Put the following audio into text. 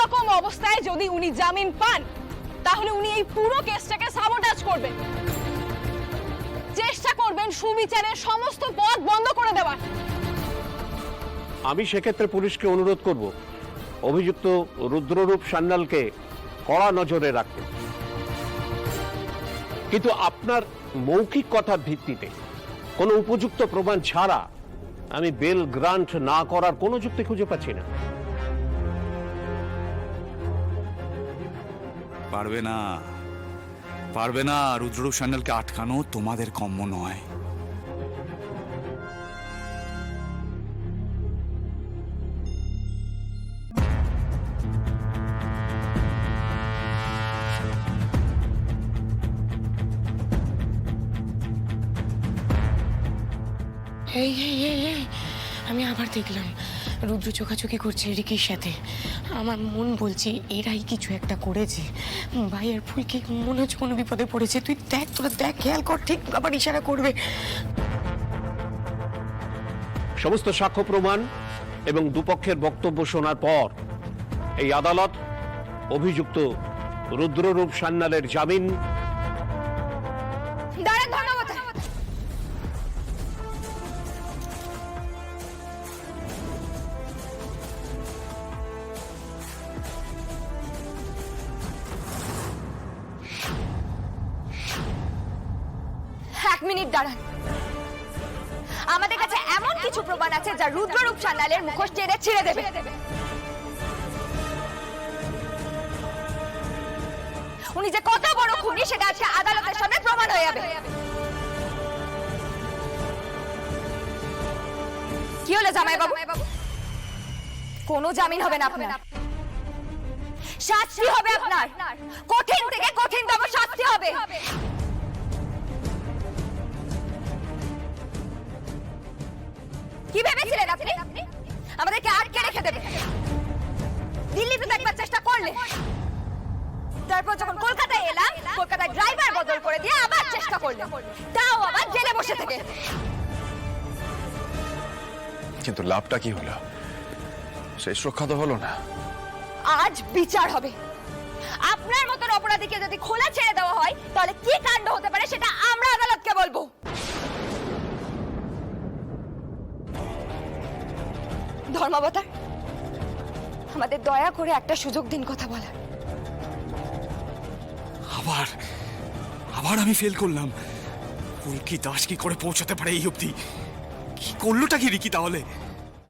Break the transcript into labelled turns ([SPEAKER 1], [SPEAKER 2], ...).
[SPEAKER 1] রকম অবস্থায় যদি উনি জামিন পান তাহলে উনি এই পুরো কেসটাকে সাবোটাজ করবেন, চেষ্টা করবেন সুবিচারের সমস্ত পথ বন্ধ করে দেওয়ার।
[SPEAKER 2] আমি সেক্ষেত্রে পুলিশকে অনুরোধ করব অভিযুক্ত রুদ্ররূপ সান্যালকে কড়া নজরে রাখতে। কিন্তু আপনার মৌখিক কথার ভিত্তিতে কোনো উপযুক্ত প্রমাণ ছাড়া আমি বেল গ্রান্ট না করার কোনো যুক্তি খুঁজে পাচ্ছি না।
[SPEAKER 3] পারবে না, পারবে না। রুদ্ররূপ সান্যালকে আটকানো তোমাদের কম্য নয়।
[SPEAKER 4] এই এই এই এই, আমি আবার দেখলাম রুদ্র চোখাচোখি করছে রিকির সাথে। আমার মন বলছে এরাই কিছু একটা করেছে। ভাই আর ফুলকি মনে হচ্ছে কোনো বিপদে পড়েছে। তুই দেখ, তোরা দেখ, খেয়াল কর, ঠিক আবার ইশারা করবে।
[SPEAKER 2] সমস্ত সাক্ষ্য প্রমাণ এবং দুপক্ষের বক্তব্য শোনার পর এই আদালত অভিযুক্ত রুদ্ররূপ সান্যালের জামিন
[SPEAKER 1] দাঁড়ান, ধন্যবাদ। 1 মিনিট দাঁড়ান। আমাদের কাছে এমন কিছু প্রমাণ আছে যা রুদ্ররূপ সান্যালের মুখোশ টেনে ছিঁড়ে দেবে। উনি যে কত বড় খুনি সেটা আজকে আদালতের সামনে প্রমাণ হয়ে যাবে। কি হলো জামাই বাবু? কোনো জামিন হবে না আপনার, শাস্তি হবে আপনার, কঠিন থেকে কঠিনতম শাস্তি হবে। কি ভেবেছিলেন আপনি আমাদেরকে আটকে রেখে দেবেন? দিল্লিতে দেখবার চেষ্টা করলে, তারপর যখন কলকাতায় এলাম কলকাতায় ড্রাইভার বদল করে দিয়ে আবার চেষ্টা করলেন, তাও আবার জেলে বসে থেকে।
[SPEAKER 5] কিন্তু লাভটা কি হলো? শেষ রক্ষা তো হলো না।
[SPEAKER 1] আজ বিচার হবে। আপনার মতন অপরাধীকে যদি খোলা ছেড়ে দেওয়া হয় তাহলে কি কাণ্ড হতে পারে সেটা আমরা আদালতকে বলবো। ধর্মাবতার, আমাদের দয়া করে একটা সুযোগ দিন কথা বলার।
[SPEAKER 3] আবার আবার আমি ফেল করলাম। ফুলকি দাস কি করে পৌঁছাতে পারে এই অবধি? কি করলোটা কি রিকি তাহলে?